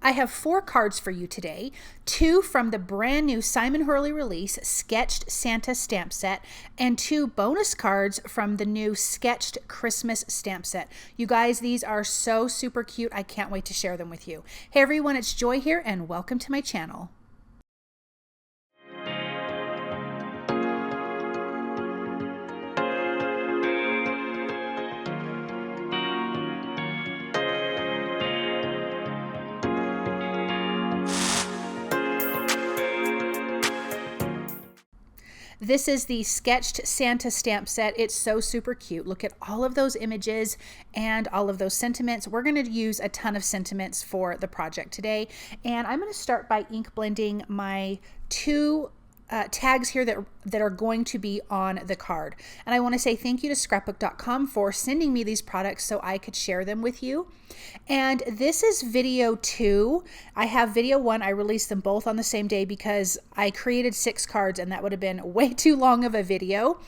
I have 4 cards for you today, 2 from the brand new Simon Hurley release, Sketched Santa stamp set, and 2 bonus cards from the new Sketched Christmas stamp set. You guys, these are so super cute. I can't wait to share them with you. Hey everyone, it's Joy here and welcome to my channel. This is the Sketched Santa stamp set. It's so super cute. Look at all of those images and all of those sentiments. We're going to use a ton of sentiments for the project today. And I'm going to start by ink blending my 2 tags here that are going to be on the card. And I want to say thank you to scrapbook.com for sending me these products so I could share them with you. And this is video 2. I have video 1. I released them both on the same day because I created 6 cards and that would have been way too long of a video.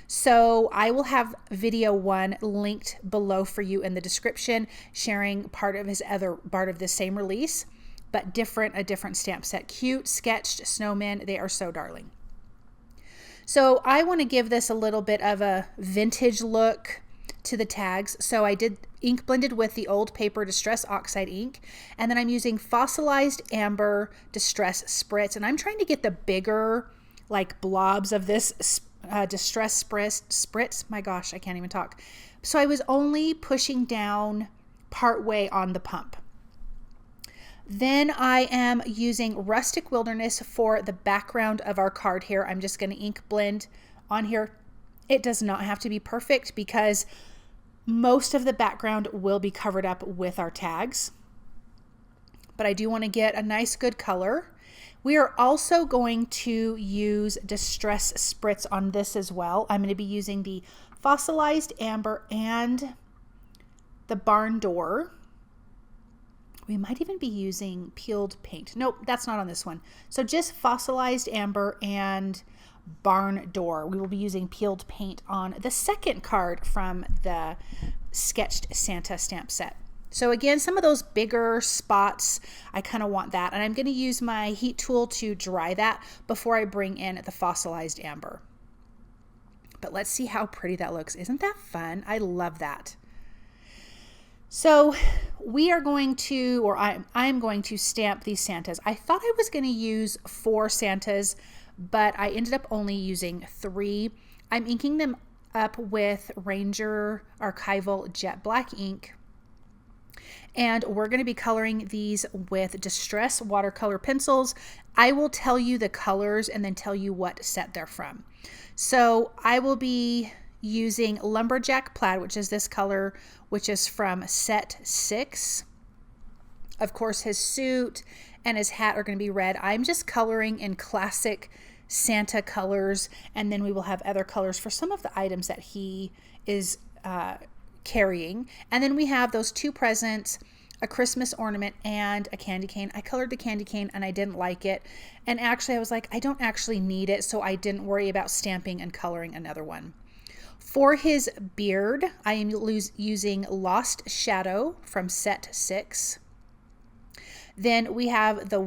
So I will have video 1 linked below for you in the description, sharing part of the same release, but a different stamp set. Cute, sketched snowmen. They are so darling. So I want to give this a little bit of a vintage look to the tags. So I did ink blended with the old paper Distress Oxide ink, and then I'm using Fossilized Amber Distress Spritz, and I'm trying to get the bigger like blobs of this Distress Spritz. My gosh, I can't even talk. So I was only pushing down part way on the pump. Then I am using Rustic Wilderness for the background of our card here. I'm just going to ink blend on here. It does not have to be perfect because most of the background will be covered up with our tags. But I do want to get a nice good color. We are also going to use Distress Spritz on this as well. I'm going to be using the Fossilized Amber and the Barn Door. We might even be using peeled paint. Nope, that's not on this one. So just Fossilized Amber and Barn Door. We will be using peeled paint on the second card from the Sketched Santa stamp set. So again, some of those bigger spots, I kind of want that. And I'm going to use my heat tool to dry that before I bring in the Fossilized Amber. But let's see how pretty that looks. Isn't that fun? I love that. So we are going to, or I'm going to stamp these Santas. I thought I was going to use 4 Santas, but I ended up only using 3. I'm inking them up with Ranger Archival Jet Black ink. And we're going to be coloring these with Distress watercolor pencils. I will tell you the colors and then tell you what set they're from. So I will be using Lumberjack Plaid, which is this color, which is from set 6. Of course, his suit and his hat are going to be red. I'm just coloring in classic Santa colors, and then we will have other colors for some of the items that he is carrying. And then we have those 2 presents, a Christmas ornament and a candy cane. I colored the candy cane and I didn't like it. And actually I was like, I don't actually need it, so I didn't worry about stamping and coloring another one. For his beard, I am using Lost Shadow from set 6. Then we have the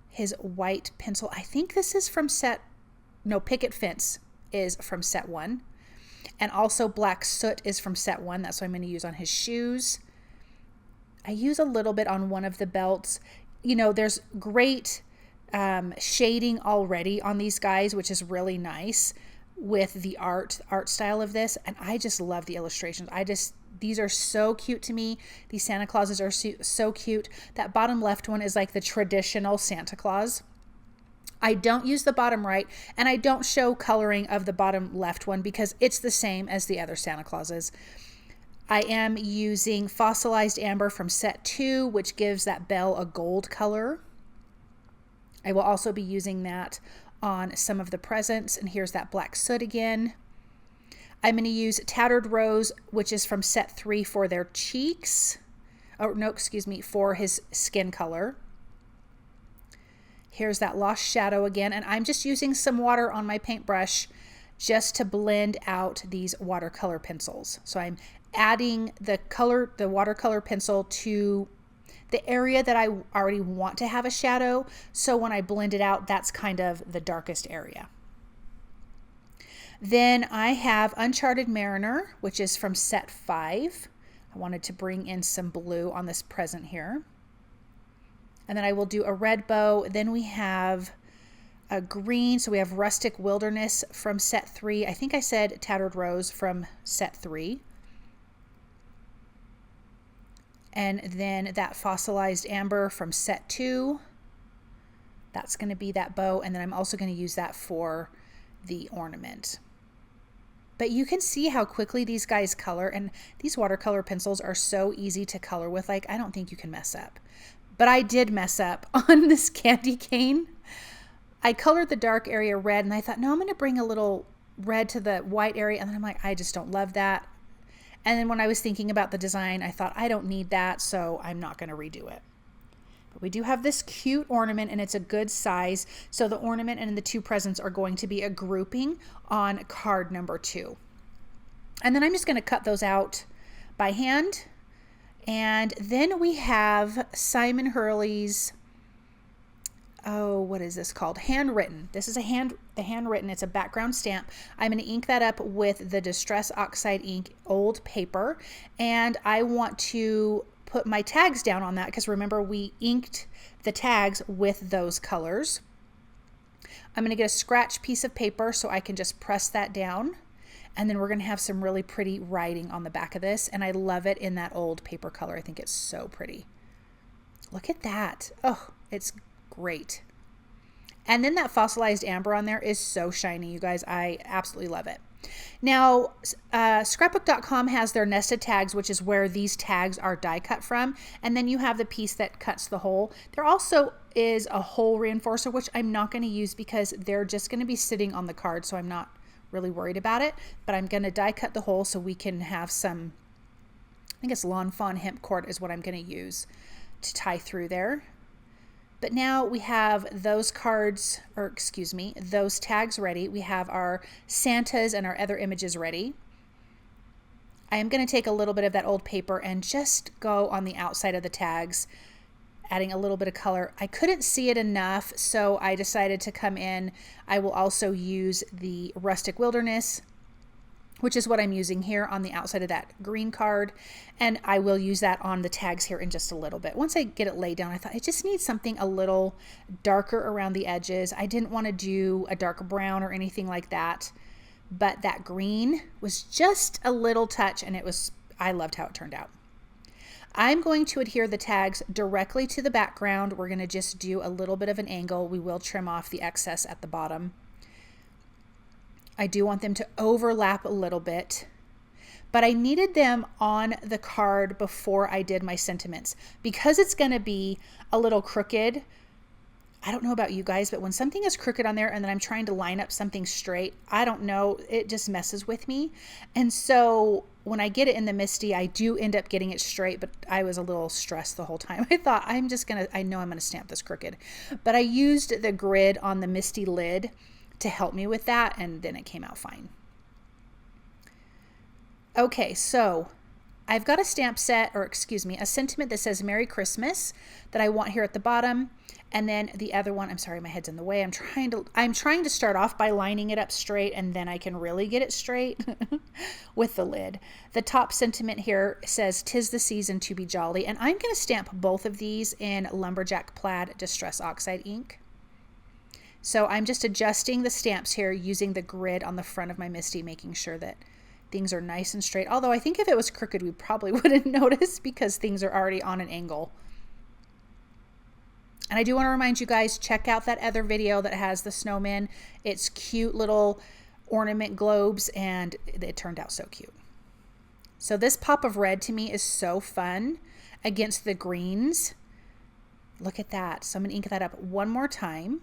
his white pencil. I think this is from Picket Fence is from set 1. And also Black Soot is from set 1. That's what I'm going to use on his shoes. I use a little bit on one of the belts. You know, there's great shading already on these guys, which is really nice with the art style of this. And I just love the illustrations. These are so cute to me. These Santa Clauses are so cute. That bottom left one is like the traditional Santa Claus. I don't use the bottom right, and I don't show coloring of the bottom left one because it's the same as the other Santa Clauses. I am using Fossilized Amber from set 2, which gives that bell a gold color. I will also be using that on some of the presents, and here's that Black Soot again. I'm going to use Tattered Rose, which is from set 3 for their cheeks. Oh, no, excuse me, for his skin color. Here's that Lost Shadow again, and I'm just using some water on my paintbrush just to blend out these watercolor pencils. So I'm adding the watercolor pencil to the area that I already want to have a shadow. So when I blend it out, that's kind of the darkest area. Then I have Uncharted Mariner, which is from set 5. I wanted to bring in some blue on this present here. And then I will do a red bow. Then we have a green. So we have Rustic Wilderness from set 3. I think I said Tattered Rose from set 3. And then that Fossilized Amber from set 2. That's going to be that bow. And then I'm also going to use that for the ornament. But you can see how quickly these guys color, and these watercolor pencils are so easy to color with. Like, I don't think you can mess up. But I did mess up on this candy cane. I colored the dark area red, and I thought, no, I'm going to bring a little red to the white area. And then I'm like, I just don't love that. And then when I was thinking about the design, I thought, I don't need that, so I'm not going to redo it. But we do have this cute ornament, and it's a good size. So the ornament and the 2 presents are going to be a grouping on card number 2. And then I'm just going to cut those out by hand. And then we have Simon Hurley's, what is this called? Handwritten. This is a handwritten. It's a background stamp. I'm going to ink that up with the Distress Oxide ink, old paper. And I want to put my tags down on that because remember we inked the tags with those colors. I'm going to get a scratch piece of paper so I can just press that down, and then we're going to have some really pretty writing on the back of this, and I love it in that old paper color. I think it's so pretty. Look at that. Oh, it's great. And then that Fossilized Amber on there is so shiny, you guys. I absolutely love it. Now, scrapbook.com has their nested tags, which is where these tags are die cut from. And then you have the piece that cuts the hole. There also is a hole reinforcer, which I'm not going to use because they're just going to be sitting on the card. So I'm not really worried about it, but I'm going to die cut the hole so we can have some, I think it's Lawn Fawn hemp cord is what I'm going to use to tie through there. But now we have those cards, or excuse me, those tags ready. We have our Santas and our other images ready. I am going to take a little bit of that old paper and just go on the outside of the tags, adding a little bit of color. I couldn't see it enough, so I decided to come in. I will also use the Rustic Wilderness, which is what I'm using here on the outside of that green card. And I will use that on the tags here in just a little bit. Once I get it laid down, I thought I just need something a little darker around the edges. I didn't want to do a dark brown or anything like that, but that green was just a little touch, and I loved how it turned out. I'm going to adhere the tags directly to the background. We're going to just do a little bit of an angle. We will trim off the excess at the bottom. I do want them to overlap a little bit, but I needed them on the card before I did my sentiments because it's going to be a little crooked. I don't know about you guys, but when something is crooked on there and then I'm trying to line up something straight, I don't know, it just messes with me. And so when I get it in the Misty, I do end up getting it straight, but I was a little stressed the whole time. I thought I know I'm going to stamp this crooked, but I used the grid on the Misty lid to help me with that, and then it came out fine. Okay, so I've got a stamp set, or excuse me, a sentiment that says Merry Christmas that I want here at the bottom. And then the other one, I'm sorry, my head's in the way. I'm trying to start off by lining it up straight, and then I can really get it straight with the lid. The top sentiment here says, "'Tis the season to be jolly." And I'm going to stamp both of these in Lumberjack Plaid Distress Oxide ink. So I'm just adjusting the stamps here using the grid on the front of my Misty, making sure that things are nice and straight. Although I think if it was crooked, we probably wouldn't notice because things are already on an angle. And I do want to remind you guys, check out that other video that has the snowmen. It's cute little ornament globes, and it turned out so cute. So this pop of red to me is so fun against the greens. Look at that. So I'm going to ink that up one more time.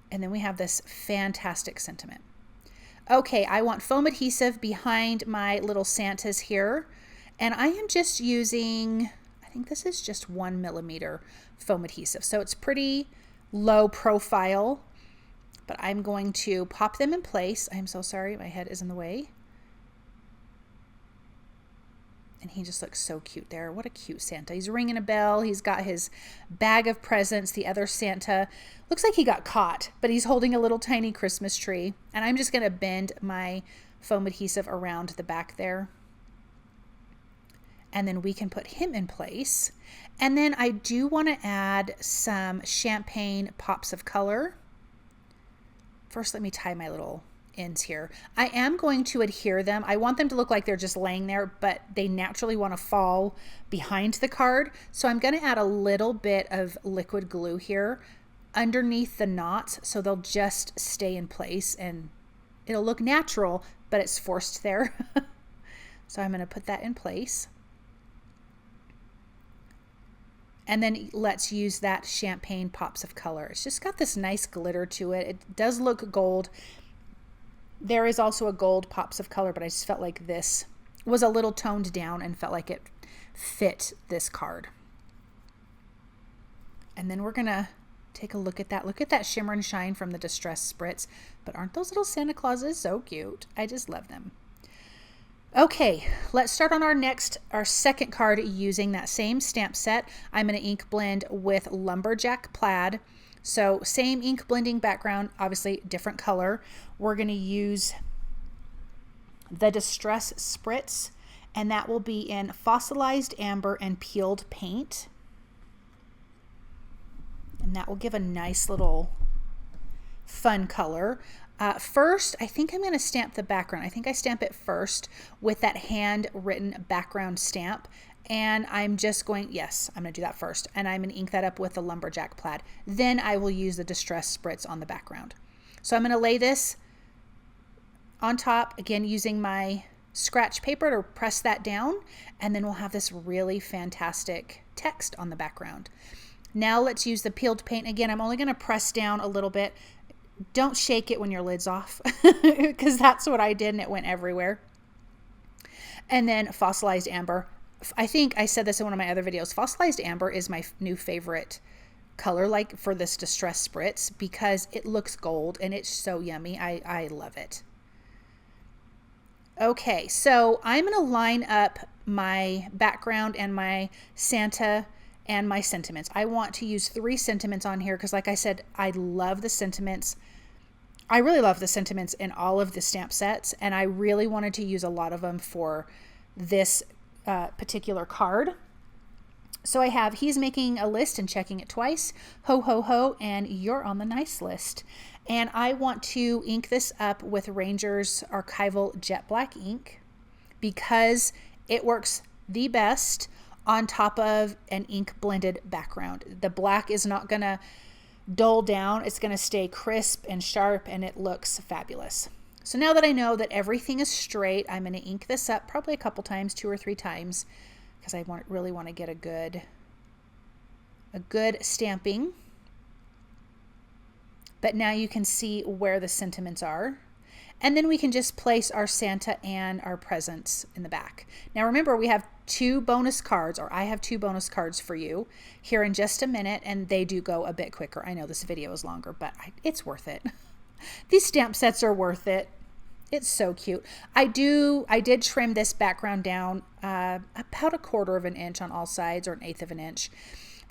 And then we have this fantastic sentiment. Okay, I want foam adhesive behind my little Santas here. And I am just using, I think this is just 1 millimeter foam adhesive. So it's pretty low profile, but I'm going to pop them in place. I'm so sorry, my head is in the way. And he just looks so cute there. What a cute Santa. He's ringing a bell. He's got his bag of presents. The other Santa looks like he got caught, but he's holding a little tiny Christmas tree. And I'm just going to bend my foam adhesive around the back there. And then we can put him in place. And then I do want to add some champagne pops of color. First, let me tie my little ends here. I am going to adhere them. I want them to look like they're just laying there, but they naturally want to fall behind the card. So I'm going to add a little bit of liquid glue here underneath the knots so they'll just stay in place and it'll look natural, but it's forced there. So I'm going to put that in place. And then let's use that champagne pops of color. It's just got this nice glitter to it. It does look gold. There is also a gold pops of color, but I just felt like this was a little toned down and felt like it fit this card. And then we're going to take a look at that. Look at that shimmer and shine from the Distress Spritz. But aren't those little Santa Clauses so cute? I just love them. Okay, let's start on our second card using that same stamp set. I'm going to ink blend with Lumberjack Plaid. So same ink blending background, obviously different color. We're going to use the Distress Spritz, and that will be in fossilized amber and peeled paint. And that will give a nice little fun color. First, I think I'm going to stamp the background. I think I stamp it first with that handwritten background stamp. And I'm just going, yes, I'm going to do that first. And I'm going to ink that up with the Lumberjack Plaid. Then I will use the Distress Spritz on the background. So I'm going to lay this on top, again, using my scratch paper to press that down. And then we'll have this really fantastic text on the background. Now let's use the peeled paint. Again, I'm only going to press down a little bit. Don't shake it when your lid's off because that's what I did and it went everywhere. And then fossilized amber. I think I said this in one of my other videos. Fossilized amber is my new favorite color, like for this Distress Spritz, because it looks gold and it's so yummy. I love it. Okay, so I'm going to line up my background and my Santa and my sentiments. I want to use 3 sentiments on here because, like I said, I love the sentiments. I really love the sentiments in all of the stamp sets, and I really wanted to use a lot of them for this particular card. So I have, he's making a list and checking it twice, ho, ho, ho, and you're on the nice list. And I want to ink this up with Ranger's Archival Jet Black ink because it works the best on top of an ink blended background. The black is not going to dull down. It's going to stay crisp and sharp, and it looks fabulous. So now that I know that everything is straight, I'm going to ink this up probably a couple times, 2 or 3 times, because I really want to get a good stamping. But now you can see where the sentiments are. And then we can just place our Santa and our presents in the back. Now remember, we have 2 bonus cards, or I have 2 bonus cards for you here in just a minute, and they do go a bit quicker. I know this video is longer, but it's worth it. These stamp sets are worth it. It's so cute. I did trim this background down about 1/4 of an inch on all sides, or 1/8 of an inch.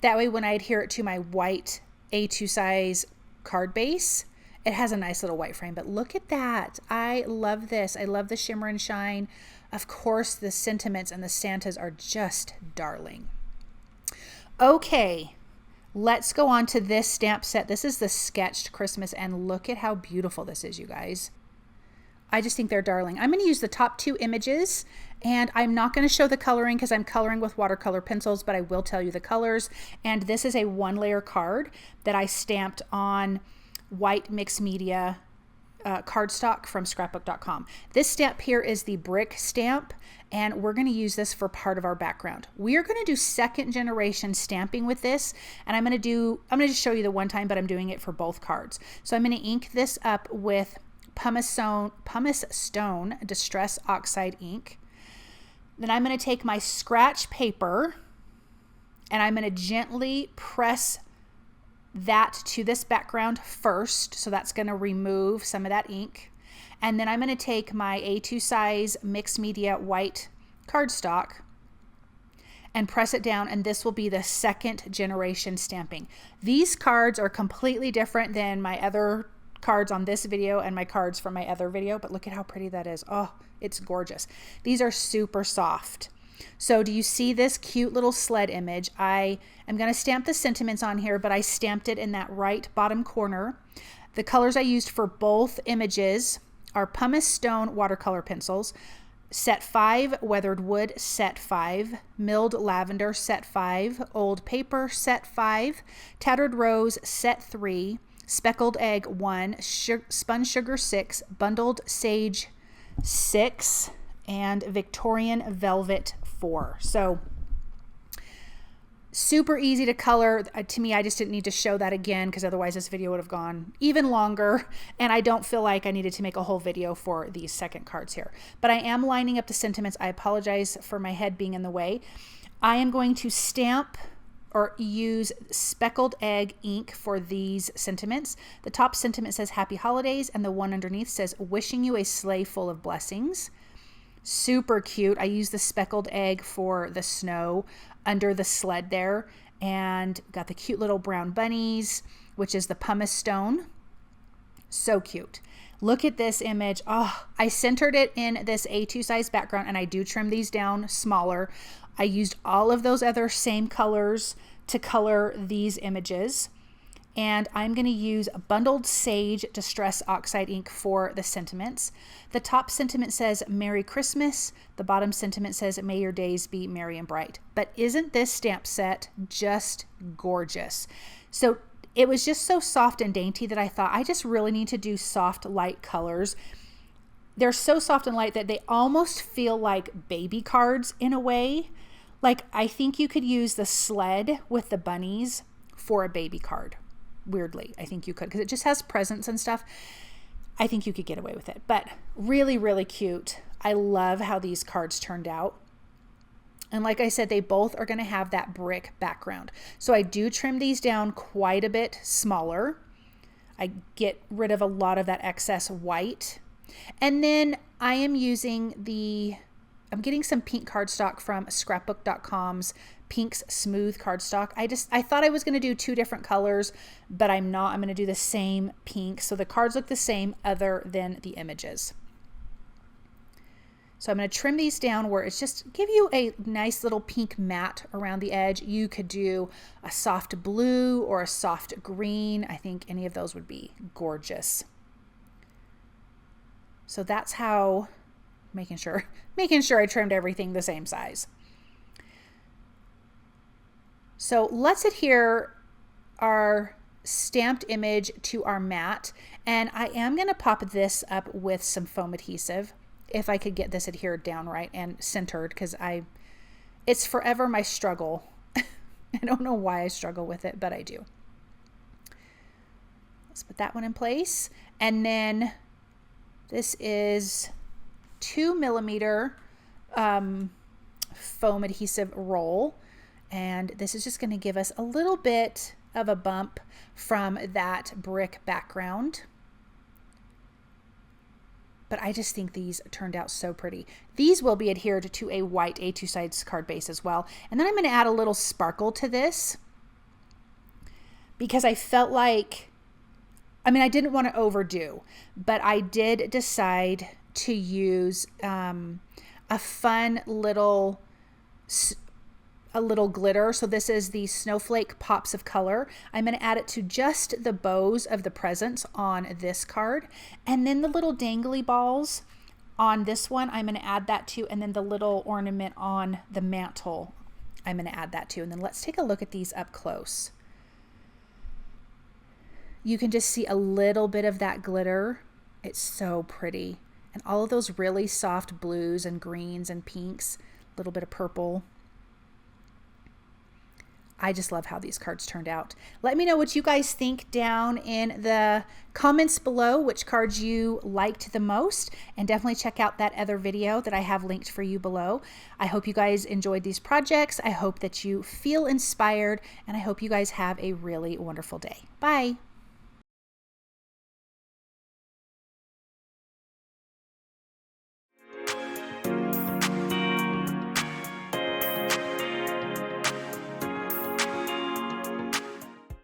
That way when I adhere it to my white A2 size card base, it has a nice little white frame. But look at that. I love this. I love the shimmer and shine. Of course, the sentiments and the Santas are just darling. Okay, let's go on to this stamp set. This is the Sketched Christmas, and look at how beautiful this is, you guys. I just think they're darling. I'm going to use the top 2 images, and I'm not going to show the coloring because I'm coloring with watercolor pencils, but I will tell you the colors. And this is a 1-layer card that I stamped on white mixed media cardstock from scrapbook.com. This stamp here is the brick stamp, and we're going to use this for part of our background. We are going to do 2nd generation stamping with this, and I'm going to just show you the one time, but I'm doing it for both cards. So I'm going to ink this up with Pumice Stone Distress Oxide ink. Then I'm going to take my scratch paper and I'm going to gently press that to this background first. So that's going to remove some of that ink. And then I'm going to take my A2 size mixed media white cardstock, and press it down, and this will be the second generation stamping. These cards are completely different than my other cards on this video and my cards from my other video, but look at how pretty that is. Oh, it's gorgeous. These are super soft. So do you see this cute little sled image? I am going to stamp the sentiments on here, but I stamped it in that right bottom corner. The colors I used for both images are Pumice Stone watercolor pencils, set 5, Weathered Wood set 5, Milled Lavender set 5, Old Paper set 5, Tattered Rose set 3, Speckled Egg 1, Spun Sugar 6, Bundled Sage 6, and Victorian Velvet 4. So super easy to color. To me, I just didn't need to show that again because otherwise this video would have gone even longer, and I don't feel like I needed to make a whole video for these second cards here. But I am lining up the sentiments. I apologize for my head being in the way. I am going to stamp or use Speckled Egg ink for these sentiments. The top sentiment says Happy Holidays, and the one underneath says Wishing you a sleigh full of blessings. Super cute. I use the Speckled Egg for the snow under the sled there, and got the cute little brown bunnies, which is the Pumice Stone. So cute. Look at this image. Oh, I centered it in this A2 size background, and I do trim these down smaller. I used all of those other same colors to color these images. And I'm going to use Bundled Sage Distress Oxide ink for the sentiments. The top sentiment says Merry Christmas. The bottom sentiment says May your days be merry and bright. But isn't this stamp set just gorgeous? So it was just so soft and dainty that I thought I just really need to do soft, light colors. They're so soft and light that they almost feel like baby cards in a way. Like I think you could use the sled with the bunnies for a baby card. Weirdly, I think you could, because it just has presents and stuff. I think you could get away with it, but really, really cute. I love how these cards turned out. And like I said, they both are going to have that brick background. So I do trim these down quite a bit smaller. I get rid of a lot of that excess white. And then I am using I'm getting some pink cardstock from scrapbook.com's Pink's Smooth cardstock. I thought I was going to do 2 different colors, but I'm not. I'm going to do the same pink. So the cards look the same other than the images. So I'm going to trim these down where it's just give you a nice little pink matte around the edge. You could do a soft blue or a soft green. I think any of those would be gorgeous. So that's how, making sure I trimmed everything the same size. So let's adhere our stamped image to our mat, and I am going to pop this up with some foam adhesive if I could get this adhered down right and centered, because it's forever my struggle. I don't know why I struggle with it, but I do. Let's put that one in place, and then this is 2mm foam adhesive roll. And this is just going to give us a little bit of a bump from that brick background. But I just think these turned out so pretty. These will be adhered to a white A2 size card base as well. And then I'm going to add a little sparkle to this because I felt like, I didn't want to overdo, but I did decide to use a fun little glitter. So this is the Snowflake Pops of Color. I'm going to add it to just the bows of the presents on this card. And then the little dangly balls on this one, I'm going to add that to. And then the little ornament on the mantle, I'm going to add that to. And then let's take a look at these up close. You can just see a little bit of that glitter. It's so pretty. And all of those really soft blues and greens and pinks, a little bit of purple. I just love how these cards turned out. Let me know what you guys think down in the comments below, which cards you liked the most, and definitely check out that other video that I have linked for you below. I hope you guys enjoyed these projects. I hope that you feel inspired, and I hope you guys have a really wonderful day. Bye.